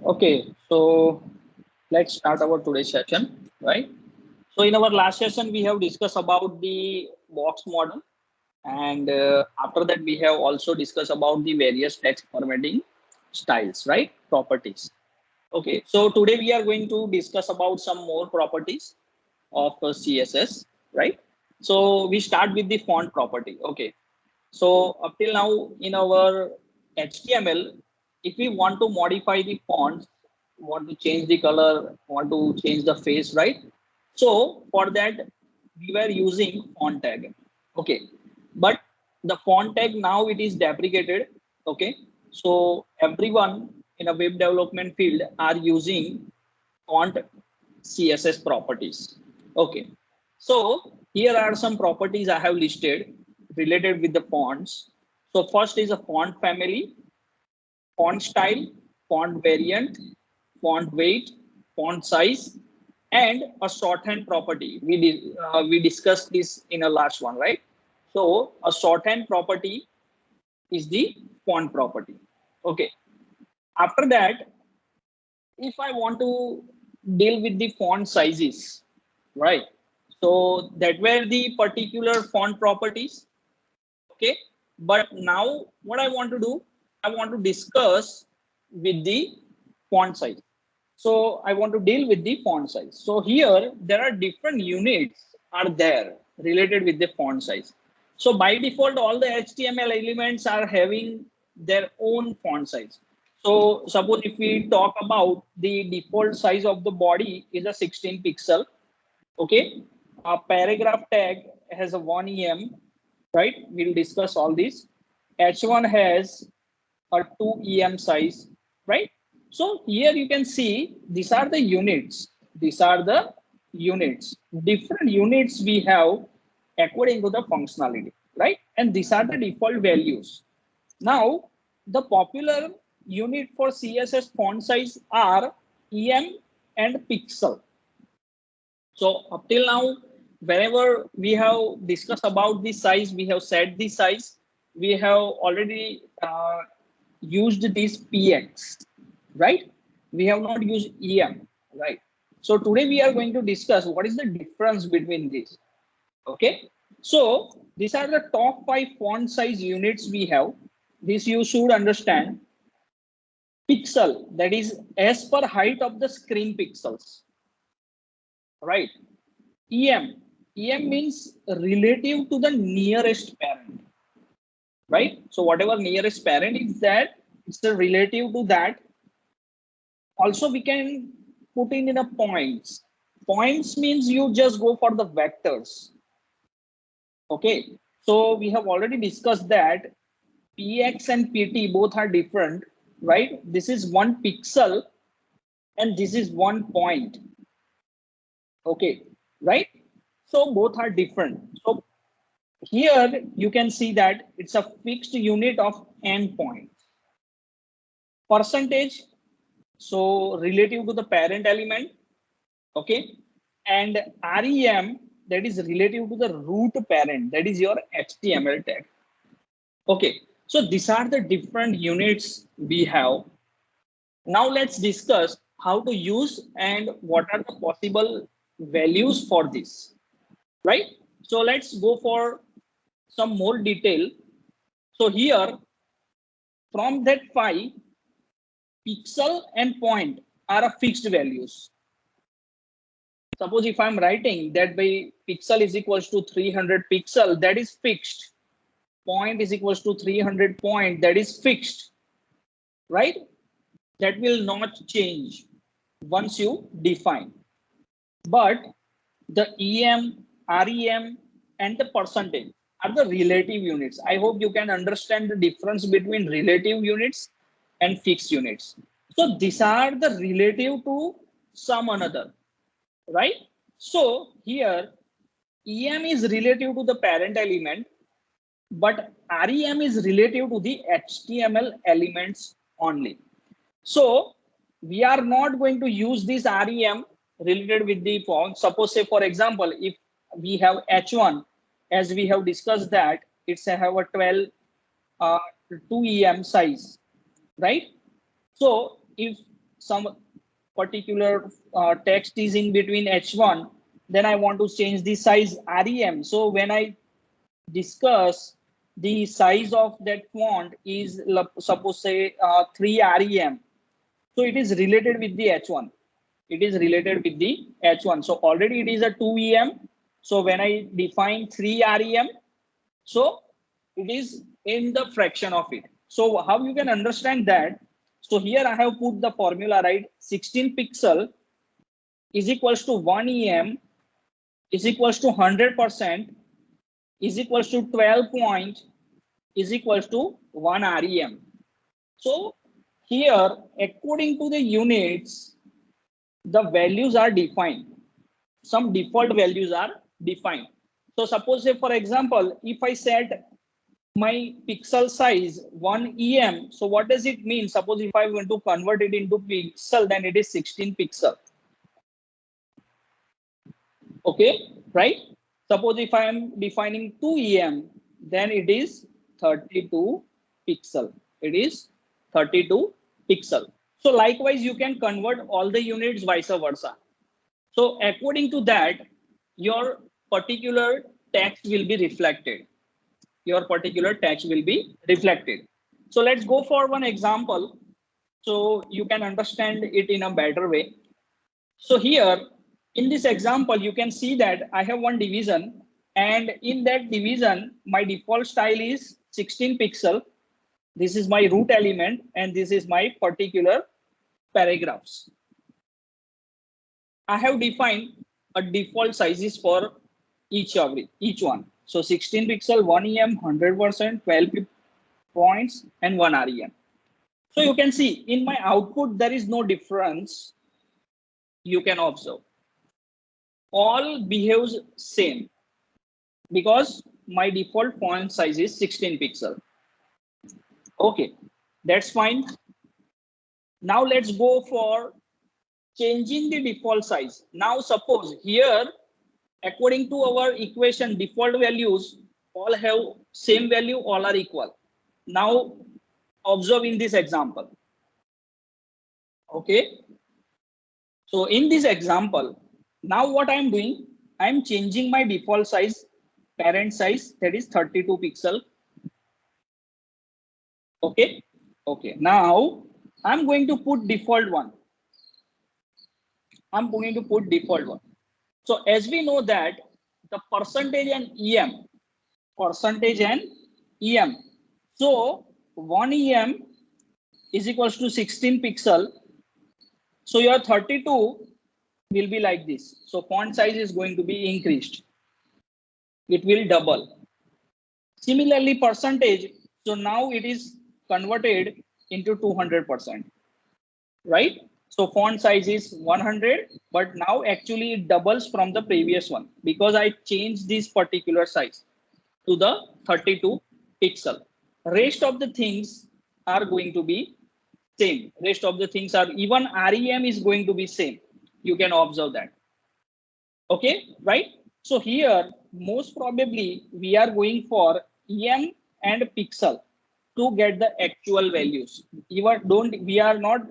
Okay, so let's start our today's session, right? So in our last session, we have discussed about the box model, and after that, we have also discussed about the various text formatting styles, right? Properties. Okay, so today we are going to discuss about some more properties of CSS, right? So we start with the font property. Okay, so up till now in our HTML, if we want to modify the fonts, want to change the color, want to change the face, right? So for that, we were using font tag. Okay. But the font tag now it is deprecated. Okay. So everyone in a web development field are using font CSS properties. Okay. So here are some properties I have listed related with the fonts. So first is a font family, font style, font variant, font weight, font size, and a shorthand property. We discussed this in a last one, right? So a shorthand property is the font property. Okay. After that, if I want to deal with the font sizes, right? So that were the particular font properties. Okay. But now what I want to do, I want to discuss with the font size. So I want to deal with the font size. So here there are different units are there related with the font size. So by default, all the HTML elements are having their own font size. So suppose if we talk about the default size of the body is a 16 pixel. Okay. A paragraph tag has a 1 em, right? We'll discuss all this. H1 has a 2 em size, right? So here you can see these are the units. These are the units. Different units we have according to the functionality, right? And these are the default values. Now, the popular unit for CSS font size are em and pixel. So up till now, whenever we have discussed about the size, we have set the size. We have already used this px, right? We have not used em, right? So today we are going to discuss what is the difference between these. Okay, so these are the top 5 font size units we have. This you should understand. Pixel, that is as per height of the screen pixels, right? em, em means relative to the nearest parent, right? So whatever nearest parent is that, it's a relative to that. Also we can put in a points. Points means you just go for the vectors. Okay, so we have already discussed that px and pt both are different, right? This is 1 pixel and this is 1 point. Okay, right? So both are different. So here you can see that it's a fixed unit of endpoint. Percentage, so relative to the parent element, okay? And REM, that is relative to the root parent, that is your HTML tag. Okay, so these are the different units we have. Now let's discuss how to use and what are the possible values for this, right? So let's go for some more detail. So here, from that 5, pixel and point are a fixed values. Suppose if I'm writing that by pixel is equals to 300 pixel, that is fixed. Point is equals to 300 point, that is fixed, right? That will not change once you define. But the EM, REM, and the percentage are the relative units. I hope you can understand the difference between relative units and fixed units. So these are the relative to some another, right? So here EM is relative to the parent element, but REM is relative to the HTML elements only. So we are not going to use this REM related with the font. Suppose say for example, if we have H1, as we have discussed that it's a have a 12 2 em size, right? So if some particular text is in between H1, then I want to change the size REM. So when I discuss the size of that font is suppose say 3 REM, so it is related with the H1. It is related with the H1. So already it is a 2 EM. So when I define 3 REM, so it is in the fraction of it. So how you can understand that? So here I have put the formula, right? 16 pixel is equals to 1 EM is equals to 100% is equals to 12 point is equals to 1 REM. So here, according to the units, the values are defined. Some default values are defined. So suppose say, for example, if I set my pixel size 1 EM, so what does it mean? Suppose if I want to convert it into pixel, then it is 16 pixel. Okay, right? Suppose if I am defining 2 EM, then it is 32 pixel. It is 32 pixel. So likewise, you can convert all the units vice versa. So according to that, your particular text will be reflected. Your particular text will be reflected. So let's go for one example so you can understand it in a better way. So here in this example, you can see that I have one division, and in that division, my default style is 16 pixel. This is my root element, and this is my particular paragraphs. I have defined a default sizes for each one. So 16 pixel, 1 EM, 100%, 12 points, and 1 REM. So you can see in my output, there is no difference. You can observe. All behaves same because my default font size is 16 pixel. Okay, that's fine. Now let's go for changing the default size. Now suppose here, according to our equation, default values all have same value, all are equal. Now observe in this example. Okay, so in this example, now what I'm doing, I'm changing my default size, parent size, that is 32 pixel. Okay, okay, now I'm going to put default one. I'm going to put default one. So as we know that the percentage and EM, percentage and EM. So 1 EM is equals to 16 pixel. So your 32 will be like this. So font size is going to be increased. It will double. Similarly, percentage. So now it is converted into 200%, right? So font size is 100, but now actually it doubles from the previous one because I changed this particular size to the 32 pixel. Rest of the things are going to be same. Rest of the things are, even REM is going to be same. You can observe that. Okay, right? So here, most probably we are going for EM and pixel to get the actual values. We are not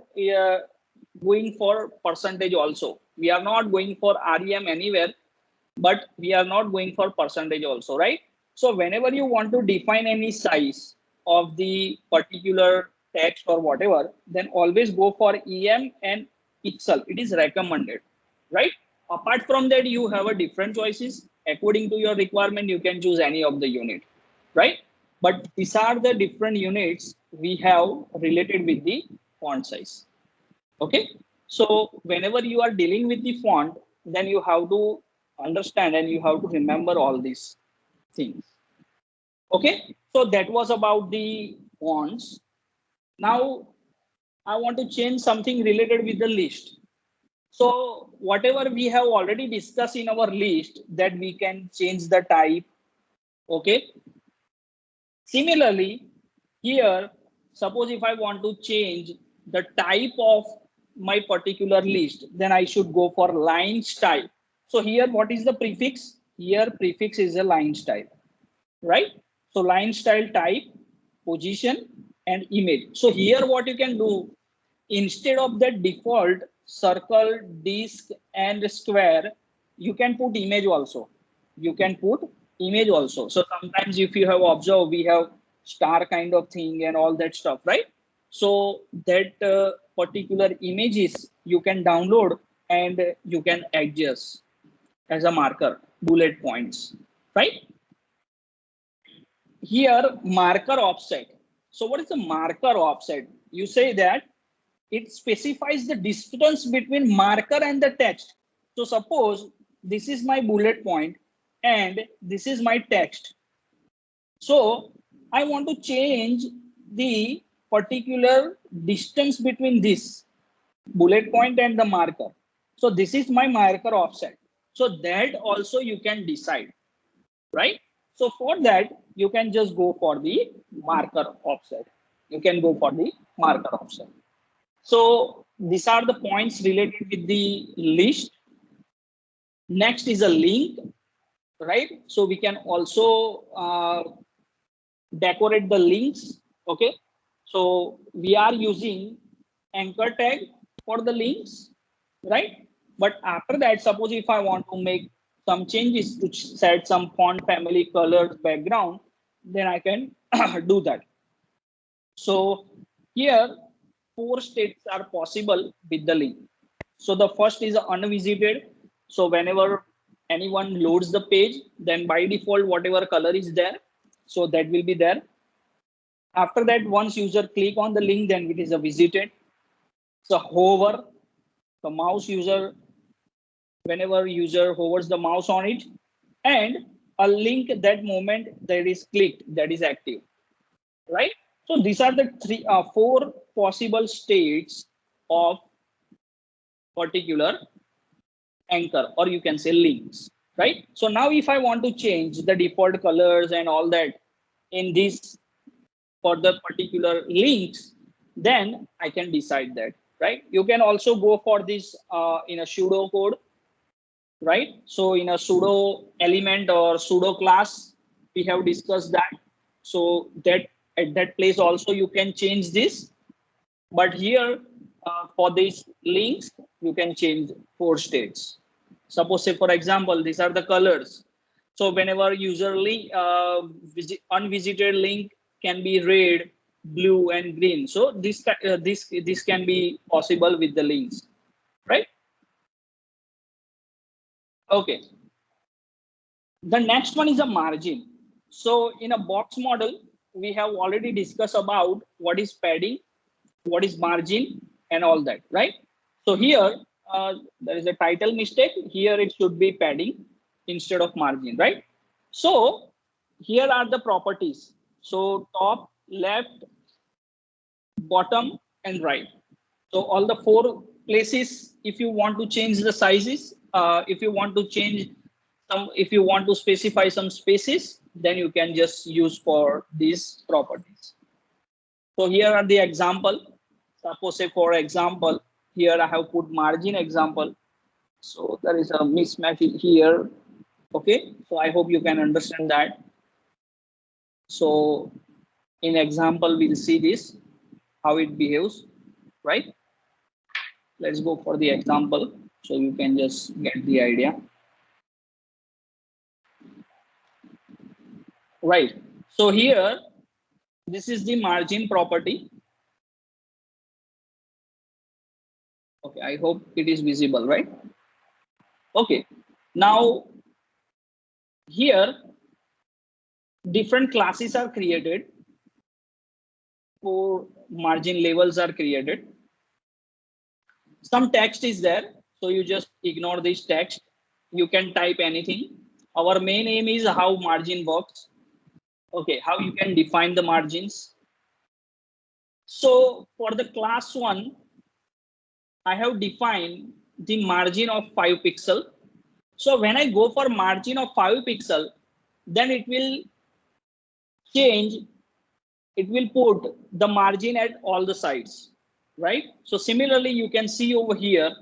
going for percentage also. We are not going for REM anywhere, but we are not going for percentage also, right? So whenever you want to define any size of the particular text or whatever, then always go for EM and pixel. It is recommended, right? Apart from that, you have a different choices. According to your requirement, you can choose any of the unit, right? But these are the different units we have related with the font size. Okay. So whenever you are dealing with the font, then you have to understand and you have to remember all these things. Okay. So that was about the fonts. Now I want to change something related with the list. So whatever we have already discussed in our list, that we can change the type. Okay. Similarly, here, suppose if I want to change the type of my particular list, then I should go for line style. So here, what is the prefix? Here, prefix is a line style, right? So line style type, position, and image. So here, what you can do, instead of the default circle, disc, and square, you can put image also. You can put image also. So sometimes if you have observed, we have star kind of thing and all that stuff, right? So that particular images you can download and you can adjust as a marker, bullet points, right? Here, marker offset. So what is the marker offset? You say that it specifies the distance between marker and the text. So suppose this is my bullet point and this is my text. So I want to change the particular distance between this bullet point and the marker. So this is my marker offset. So that also you can decide, right? So for that, you can just go for the marker offset. You can go for the marker offset. So these are the points related with the list. Next is a link, right? So we can also decorate the links. Okay. So we are using anchor tag for the links, right? But after that, suppose if I want to make some changes to set some font family, colors, background, then I can do that. So here, 4 states are possible with the link. So the first is unvisited. So whenever anyone loads the page, then by default, whatever color is there, so that will be there. After that, once user click on the link, then it is a visited. So hover, the mouse user, whenever user hovers the mouse on it, and a link that moment that is clicked, that is active, right? So these are the 4 possible states of particular anchor, or you can say links, right? So now if I want to change the default colors and all that in this for the particular links, then I can decide that, right? You can also go for this in a pseudo code, right? So in a pseudo element or pseudo class, we have discussed that. So that at that place also you can change this. But here for these links, you can change 4 states. Suppose say for example, these are the colors. So whenever user link, unvisited link can be red, blue, and green. So this can be possible with the links, right? Okay. The next one is a margin. So in a box model, we have already discussed about what is padding, what is margin, and all that, right? So here, there is a title mistake. Here it should be padding instead of margin, right? So here are the properties. So top, left, bottom, and right. So all the 4 places, if you want to change the sizes, if you want to change if you want to specify some spaces, then you can just use for these properties. So here are the example. Suppose say for example, here I have put margin example. So there is a mismatch here. Okay, so I hope you can understand that. So in example, we'll see this, how it behaves, right? Let's go for the example so you can just get the idea. Right. So here, this is the margin property. Okay, I hope it is visible, right? Okay. Now, here, different classes are created. 4 margin levels are created. Some text is there, so you just ignore this text. You can type anything. Our main aim is how margin works. Okay, how you can define the margins. So for the class 1, I have defined the margin of 5 pixel. So when I go for margin of 5 pixel, then it will change, it will put the margin at all the sides, right? So similarly, you can see over here,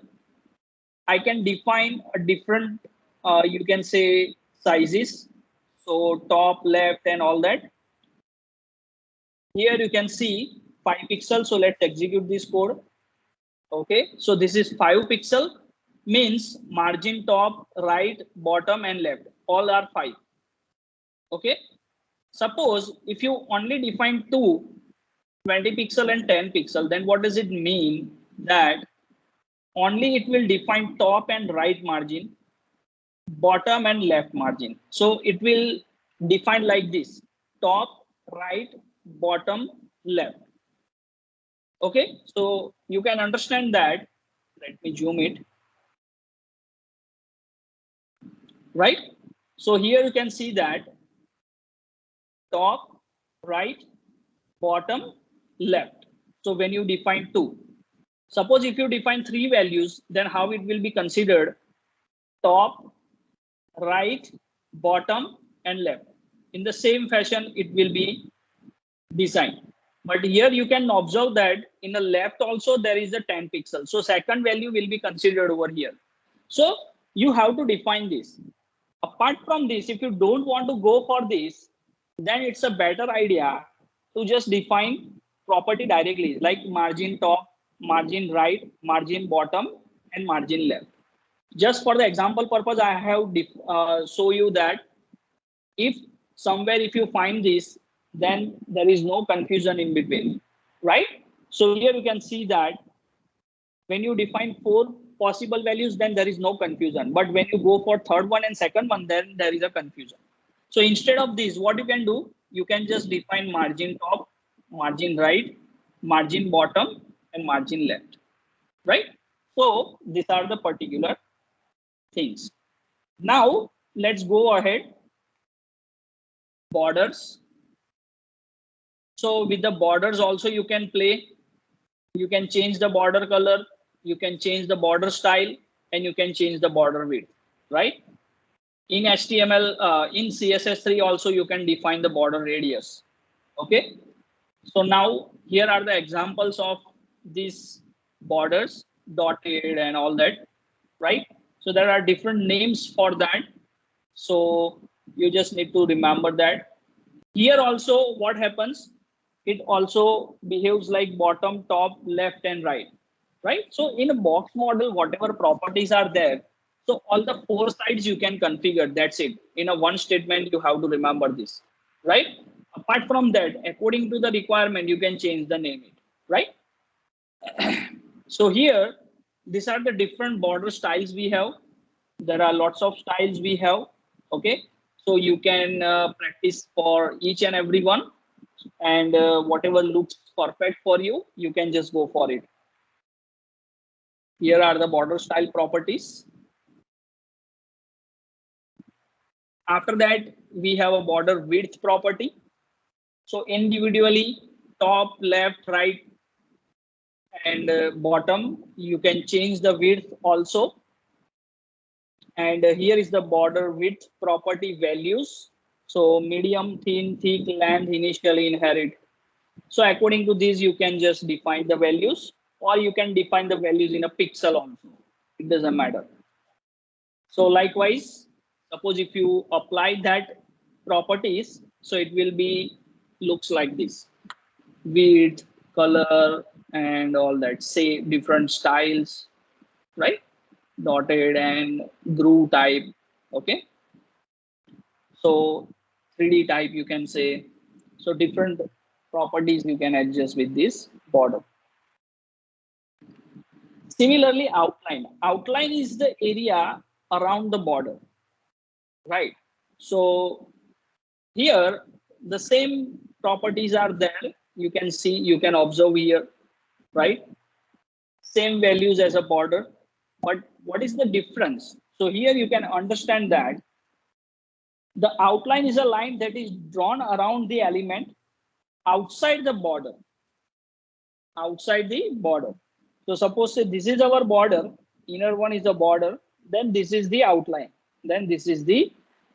I can define a different, you can say sizes. So top, left, and all that. Here you can see 5 pixels. So let's execute this code. Okay, so this is 5 pixel, means margin top, right, bottom and left, all are 5. Okay, suppose if you only define two, 20 pixel and 10 pixel, then what does it mean? That only it will define top and right margin, bottom and left margin. So it will define like this: top, right, bottom, left. Okay, so you can understand that. Let me zoom it. Right, so here you can see that top, right, bottom, left. So when you define two, suppose if you define three values, then how it will be considered: top, right, bottom and left. In the same fashion it will be designed. But here you can observe that in the left also there is a 10 pixel, so second value will be considered over here. So you have to define this. Apart from this, if you don't want to go for this, then it's a better idea to just define property directly, like margin top, margin right, margin bottom and margin left. Just for the example purpose, I have show you that if somewhere if you find this, then there is no confusion in between, right? So here you can see that when you define four possible values, then there is no confusion. But when you go for third one and second one, then there is a confusion. So instead of this, what you can do, you can just define margin top, margin right, margin bottom, and margin left, right? So these are the particular things. Now let's go ahead. Borders. So with the borders also you can play. You can change the border color, you can change the border style, and you can change the border width, right? In HTML, in CSS3 also you can define the border radius. Okay, so now here are the examples of these borders, dotted and all that, right? So there are different names for that, so you just need to remember that. Here also what happens, it also behaves like bottom, top, left and right, right? So in a box model, whatever properties are there, so all the four sides you can configure, that's it. In a one statement you have to remember this, right? Apart from that, according to the requirement you can change the name it, right? So here these are the different border styles we have. There are lots of styles we have. Okay, so you can practice for each and every one, and whatever looks perfect for you, you can just go for it. Here are the border style properties. After that, we have a border width property. So individually, top, left, right, and bottom, you can change the width also. And here is the border width property values. So medium, thin, thick, length, initially, inherit. So according to this, you can just define the values, or you can define the values in a pixel also. It doesn't matter. So likewise, suppose if you apply that properties, so it will be looks like this: width, color, and all that. Say different styles, right? Dotted and groove type. Okay. So 3D type you can say. So different properties you can adjust with this border. Similarly, outline. Outline is the area around the border, right? So here the same properties are there. You can see, you can observe here, right? Same values as a border, but what is the difference? So here you can understand that the outline is a line that is drawn around the element outside the border, outside the border. So suppose say this is our border, inner one is the border, then this is the outline, then this is the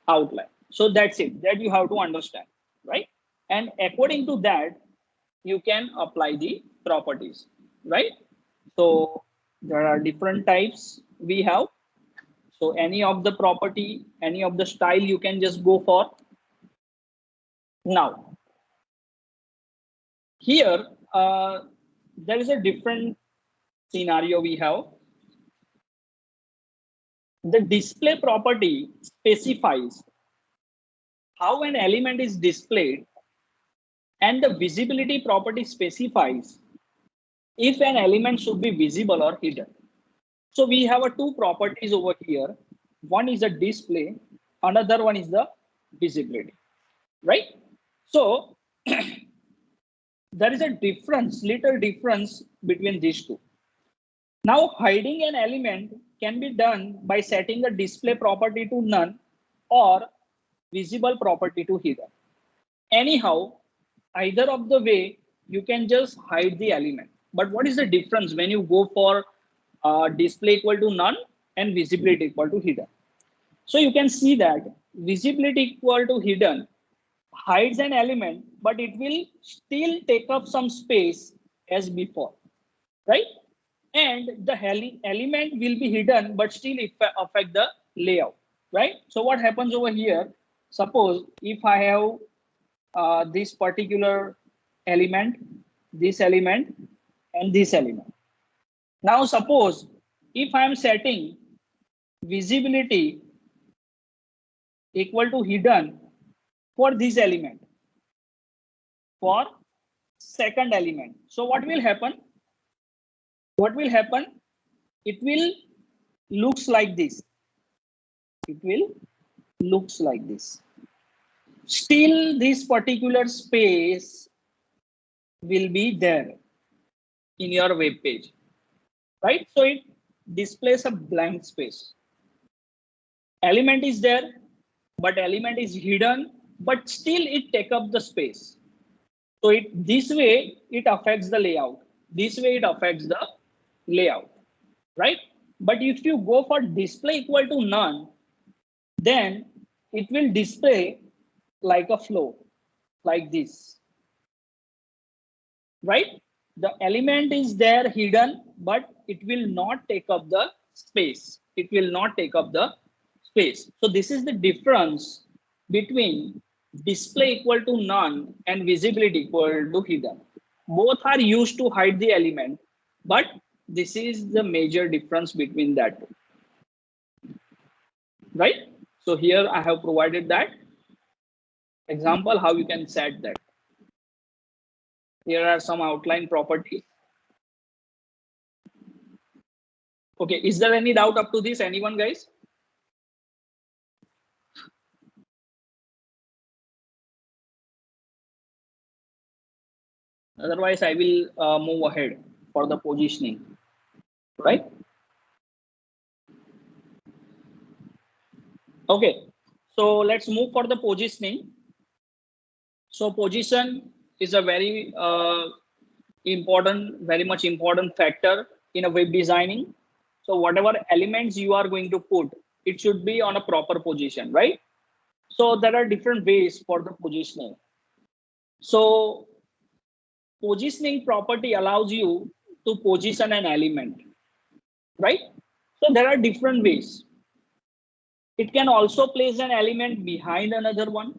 outline. So that's it, that you have to understand, right? And according to that, you can apply the properties, right? So there are different types we have. So any of the property, any of the style you can just go for. Now, here, there is a different scenario we have. The display property specifies how an element is displayed, and the visibility property specifies if an element should be visible or hidden. So we have a two properties over here. One is the display, another one is the visibility, right? So there is a difference, little difference between these two. Now hiding an element can be done by setting the display property to none or visible property to hidden. Anyhow, either of the way, you can just hide the element. But what is the difference when you go for display equal to none and visibility equal to hidden? So you can see that visibility equal to hidden hides an element, but it will still take up some space as before, right? And the element will be hidden, but still affect the layout, right? So what happens over here? Suppose if I have this particular element, this element, and this element. Now suppose if I am setting visibility equal to hidden for this element, for second element. So what will happen? What will happen? It will looks like this. It will looks like this. Still this particular space will be there in your web page, right? So it displays a blank space. Element is there, but element is hidden, but still it take up the space. So this way it affects the layout. This way it affects the layout, right? But if you go for display equal to none, then it will display like a flow, like this, right? The element is there hidden, but it will not take up the space. It will not take up the space. So this is the difference between display equal to none and visibility equal to hidden. Both are used to hide the element, but this is the major difference between that, right? So here I have provided that example how you can set that. Here are some outline properties. Okay, is there any doubt up to this? Anyone, guys? Otherwise, I will move ahead for the positioning, right? Okay, so let's move for the positioning. So position is a very important, very much important factor in a web designing. So whatever elements you are going to put, it should be on a proper position, right? So there are different ways for the positioning. So positioning property allows you to position an element, right? So there are different ways. It can also place an element behind another one,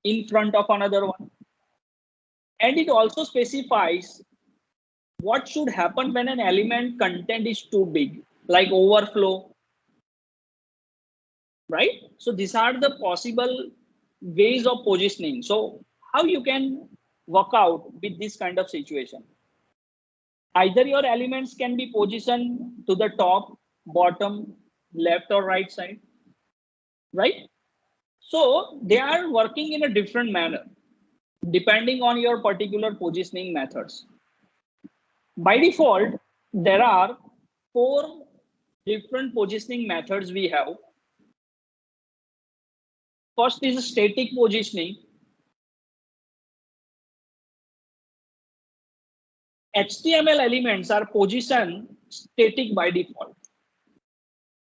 in front of another one. And it also specifies what should happen when an element content is too big, like overflow, right? So these are the possible ways of positioning. So how you can work out with this kind of situation? Either your elements can be positioned to the top, bottom, left or right side, right? So they are working in a different manner depending on your particular positioning methods. By default, there are 4 different positioning methods we have. First is static positioning. HTML elements are positioned static by default.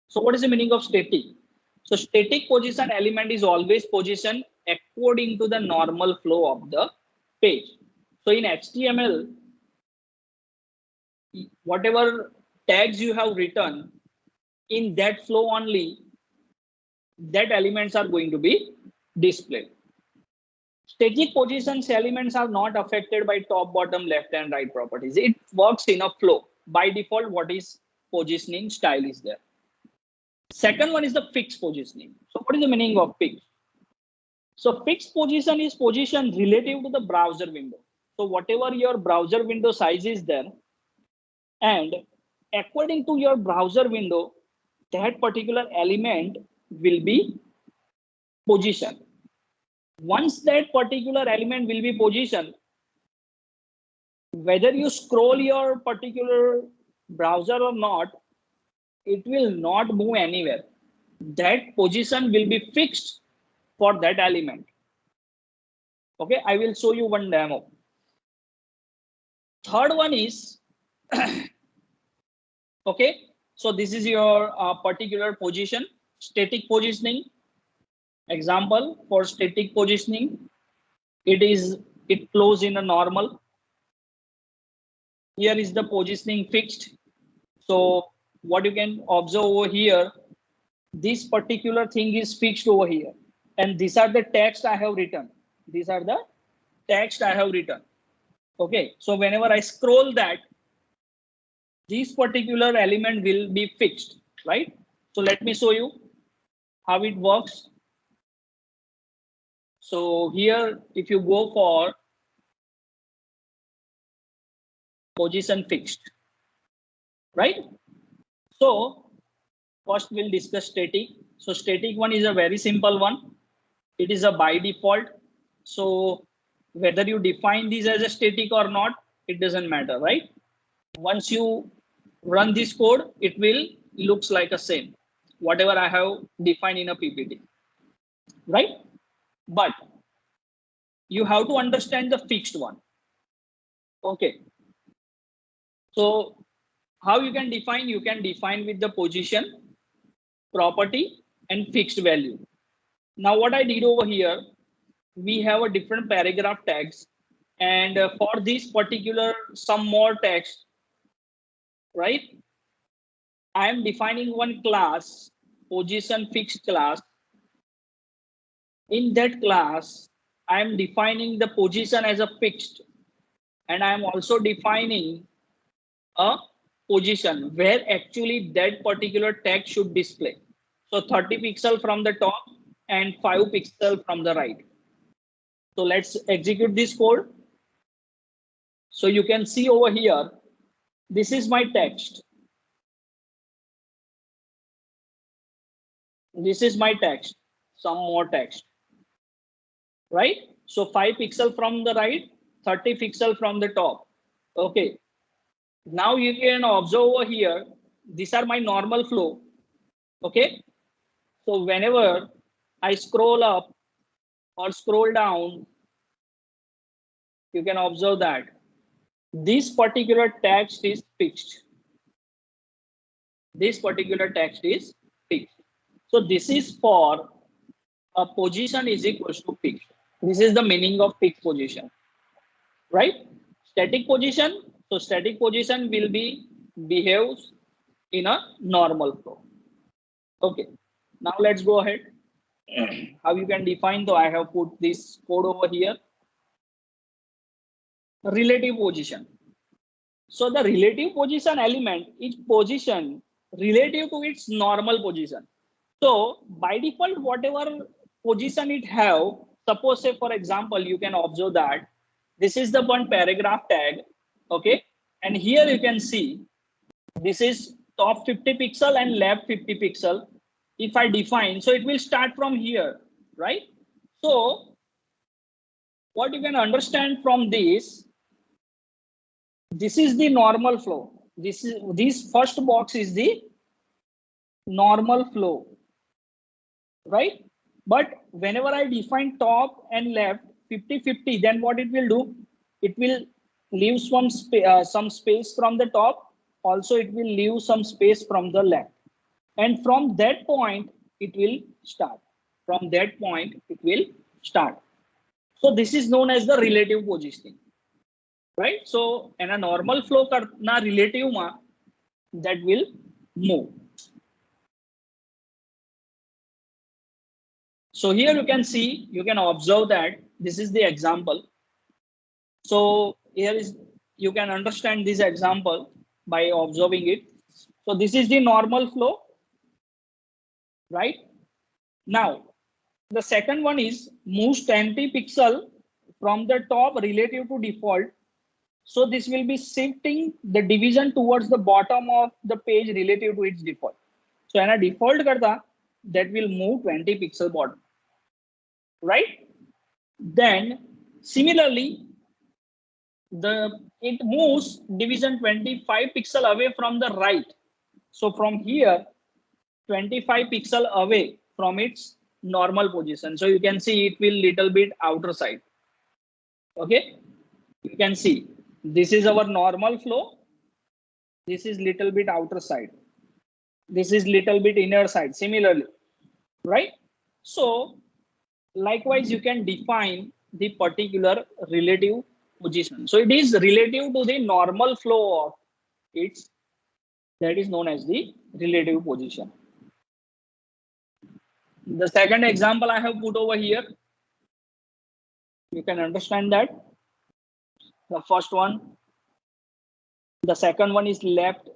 So what is the meaning of static? So static position element is always positioned according to the normal flow of the page. So in HTML, whatever tags you have written, in that flow only, that elements are going to be displayed. Static positions elements are not affected by top, bottom, left and right properties. It works in a flow. by default what is positioning style is there. Second one is the fixed positioning. So what is the meaning of fixed? So fixed position is position relative to the browser window. So whatever your browser window size is there, and according to your browser window, that particular element will be positioned. Once that particular element will be positioned, whether you scroll your particular browser or not, it will not move anywhere. That position will be fixed for that element. Okay, I will show you one demo. Third one is, okay, so this is your particular position, static positioning. Example for static positioning, it flows in a normal. Here is the positioning fixed. So what you can observe over here, this particular thing is fixed over here. And these are the text I have written. These are the text I have written. Okay, so whenever I scroll that, this particular element will be fixed, right? So let me show you how it works. So here, if you go for position fixed, right? So first we'll discuss static. So static one is a very simple one. It is a by default. So whether you define this as a static or not, it doesn't matter, right? Once you run this code, it will looks like a same, whatever I have defined in a PPT, right? But you have to understand the fixed one. Okay. So how you can define? You can define with the position, property, and fixed value. Now what I did over here, we have a different paragraph tags, and for this particular some more text, right? I am defining one class, position fixed class. In that class, I am defining the position as a fixed, and I am also defining a position where actually that particular text should display. So 30 pixel from the top and 5 pixel from the right. So let's execute this code. So you can see over here, this is my text. This is my text, some more text, right? So 5 pixel from the right, 30 pixel from the top. Okay. Now you can observe over here, these are my normal flow. Okay. So whenever I scroll up or scroll down, you can observe that this particular text is fixed. This particular text is fixed. So this is for a position is equals to fixed. This is the meaning of fixed position, right? Static position. So static position will be behaves in a normal flow. Okay. Now let's go ahead. How you can define, though I have put this code over here. Relative position. So the relative position element is position relative to its normal position. So by default, whatever position it have, suppose say for example, you can observe that this is the one paragraph tag, okay? And here you can see this is top 50 pixel and left 50 pixel. If I define, so it will start from here, right? So what you can understand from this is the normal flow. This first box is the normal flow, right? But whenever I define top and left 50-50, then what it will do? It will leave some space from the top. Also, it will leave some space from the left. And from that point, it will start. From that point, it will start. So this is known as the relative positioning, right? So in a normal flow karna relative ma, that will move. So here you can see, you can observe that this is the example. So here is, you can understand this example. by observing it. So this is the normal flow, right? Now, the second one is moves 20 pixel from the top relative to default. So this will be shifting the division towards the bottom of the page relative to its default. So when a default karta, that will move 20 pixel bottom, right? Then similarly, it moves division 25 pixel away from the right. So from here, 25 pixel away from its normal position. So you can see it will little bit outer side. Okay, you can see this is our normal flow. This is little bit outer side. This is little bit inner side. Similarly, right? So likewise, you can define the particular relative position. So it is relative to the normal flow of its, that is known as the relative position. The second example I have put over here, you can understand that. The first one, the second one is left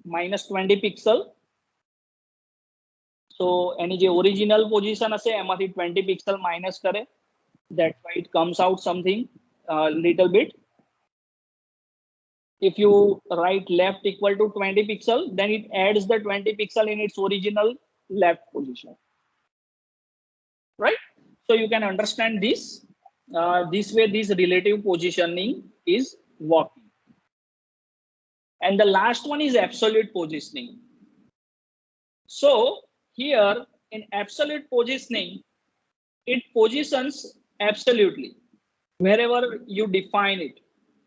minus 20 pixel. So any original position ase eમાંથી 20 pixel minus kare, that's why it comes out something little bit. If you write left equal to 20 pixel, then it adds the 20 pixel in its original left position, right? So you can understand this. This way, this relative positioning is working. And the last one is absolute positioning. So here in absolute positioning, it positions absolutely wherever you define it,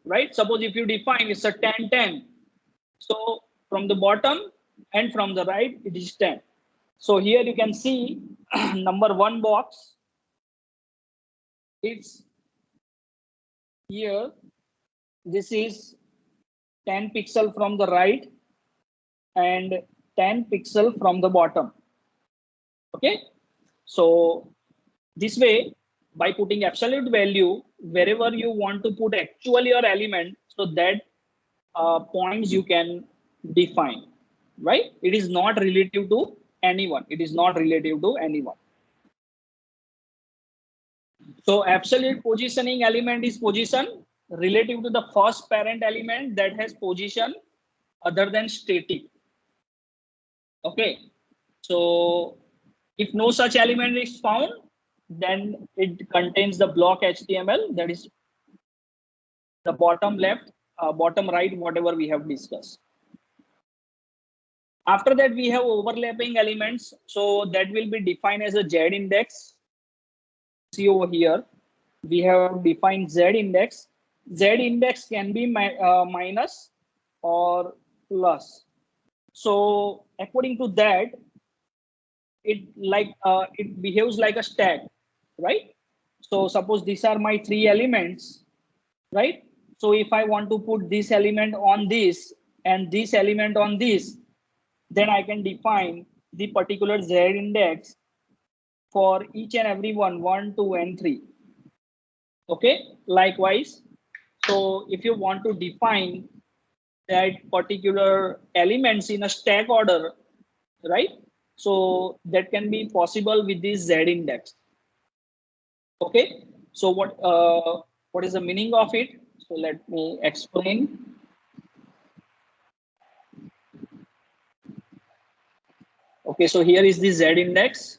right? Suppose if you define it's a 10-10. So from the bottom and from the right, it is 10. So here you can see number one box. It's here. This is 10 pixel from the right and 10 pixel from the bottom. Okay. So this way, by putting absolute value wherever you want to put actual your element, so that points you can define, right? It is not relative to anyone. It is not relative to anyone. So absolute positioning element is position relative to the first parent element that has position other than static. Okay. So if no such element is found, then it contains the block HTML, that is the bottom left, bottom right, whatever we have discussed. After that, we have overlapping elements. So that will be defined as a Z index. See over here, we have defined Z index. Z index can be minus or plus. So according to that, it behaves like a stack, right? So suppose these are my three elements, right? So if I want to put this element on this and this element on this, then I can define the particular Z index for each and every one, 1, 2, and 3. Okay, likewise. So if you want to define that particular elements in a stack order, right? So that can be possible with this Z index. Okay, so what is the meaning of it? So let me explain. Okay, so here is the Z index.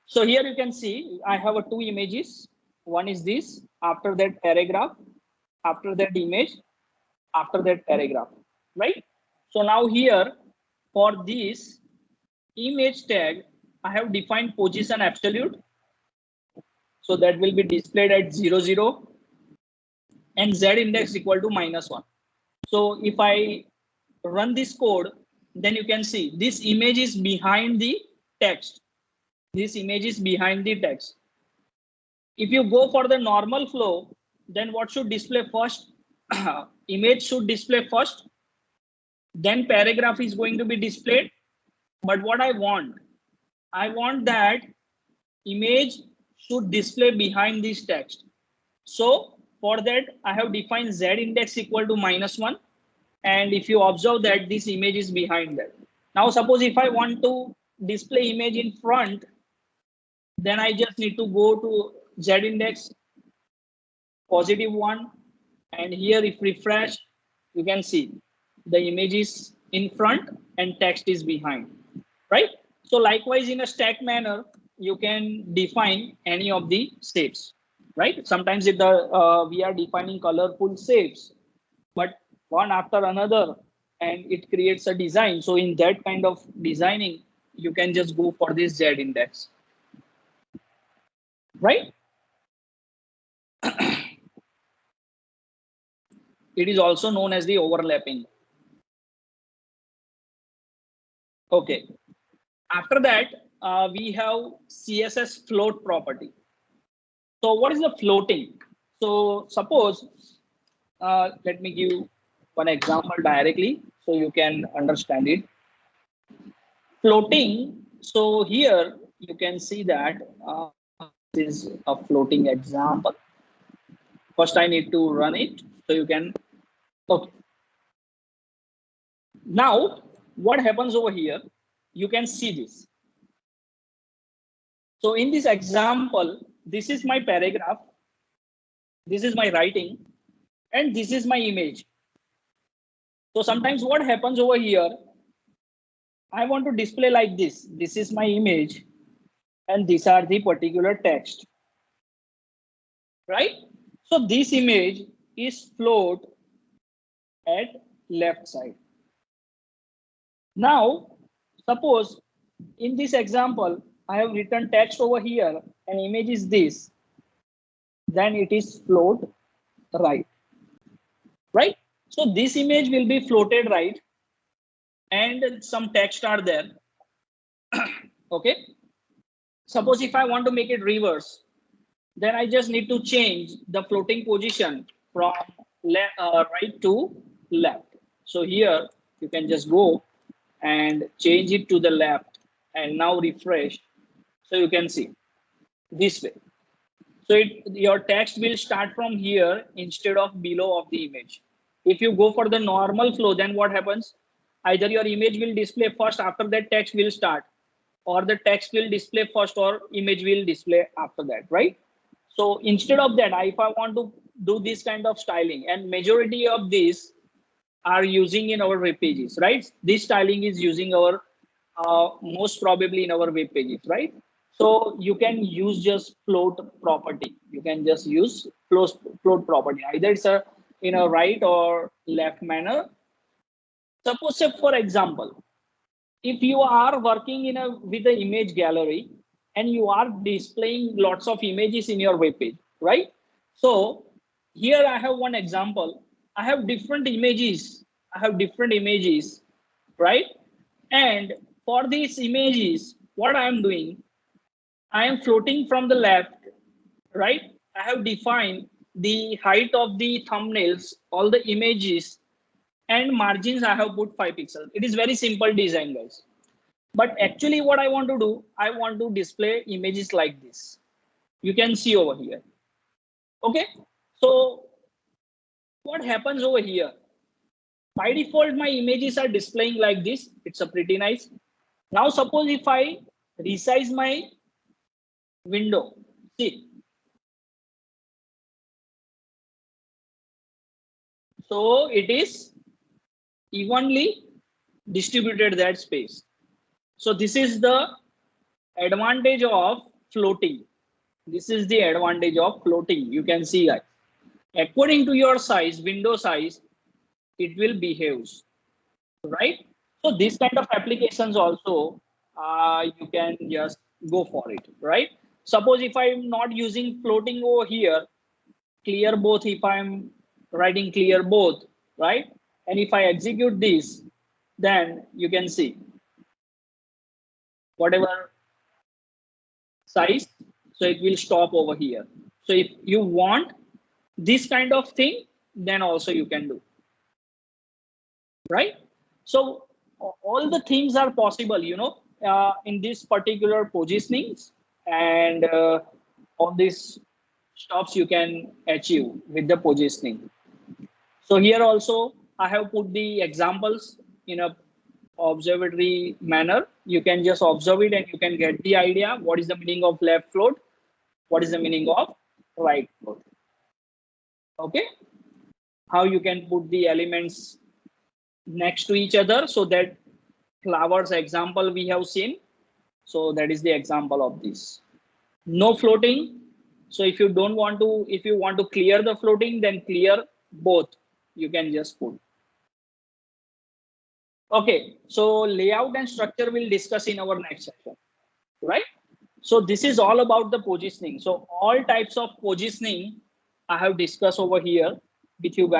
So here you can see I have two images. One is this, after that paragraph, after that image, after that paragraph, right? So now here for this image tag, I have defined position absolute. So that will be displayed at 0, 0 and Z index equal to -1. So if I run this code, then you can see this image is behind the text. This image is behind the text. If you go for the normal flow, then what should display first? Image should display first, then paragraph is going to be displayed. But what I want that image should display behind this text. So for that, I have defined Z index equal to -1 And if you observe that this image is behind that. Now suppose if I want to display image in front, then I just need to go to Z index +1, and here if refresh, you can see the image is in front and text is behind, right? So likewise, in a stack manner, you can define any of the shapes, right? Sometimes if we are defining colorful shapes, but one after another, and it creates a design. So in that kind of designing, you can just go for this Z index, right? It is also known as the overlapping. Okay. After that, we have CSS float property. So what is the floating? So suppose, let me give one example directly so you can understand it. Floating. So here you can see that this is a floating example. First, I need to run it so you can. Okay. Now, what happens over here? You can see this. So in this example, this is my paragraph, this is my writing, and this is my image. So sometimes what happens over here, I want to display like this. This is my image, and these are the particular text, right? So this image is float at left side. Now, suppose in this example, I have written text over here and image is this, then it is float right, right? So this image will be floated right and some text are there. Okay. Suppose if I want to make it reverse, then I just need to change the floating position from right to left. So here you can just go and change it to the left and now refresh. So you can see this way. So your text will start from here instead of below of the image. If you go for the normal flow, then what happens? Either your image will display first, after that text will start, or the text will display first or image will display after that, right? So instead of that, if I want to do this kind of styling, and majority of these are using in our web pages, right? This styling is using our most probably in our web pages, right? So you can use just float property. You can just use float property. Either it's a in a right or left manner. Suppose, say, for example, if you are working in a with the image gallery and you are displaying lots of images in your web page, right? So here I have one example. I have different images. I have different images, right? And for these images, what I am doing, I am floating from the left, right? I have defined the height of the thumbnails, all the images, and margins I have put 5 pixels. It is very simple design, guys. But actually what I want to do, I want to display images like this. You can see over here. Okay. So what happens over here? By default, my images are displaying like this. It's a pretty nice. Now suppose if I resize my window, see. So it is evenly distributed that space. So this is the advantage of floating. This is the advantage of floating. You can see that. According to your size, window size, it will behave, right? So this kind of applications also, you can just go for it, right? Suppose if I'm not using floating over here, clear both, if I'm writing clear both, right? And if I execute this, then you can see whatever size, so it will stop over here. So if you want this kind of thing, then also you can do, right? So all the things are possible, in this particular positionings, and all these stops you can achieve with the positioning. So here also I have put the examples in a observatory manner. You can just observe it and you can get the idea what is the meaning of left float, what is the meaning of right float. Okay, how you can put the elements next to each other, so that flowers example we have seen. So that is the example of this. No floating. So if you don't want to, if you want to clear the floating, then clear both. You can just put. Okay, so layout and structure we'll discuss in our next session, right? So this is all about the positioning. So all types of positioning I have discussed over here with you guys.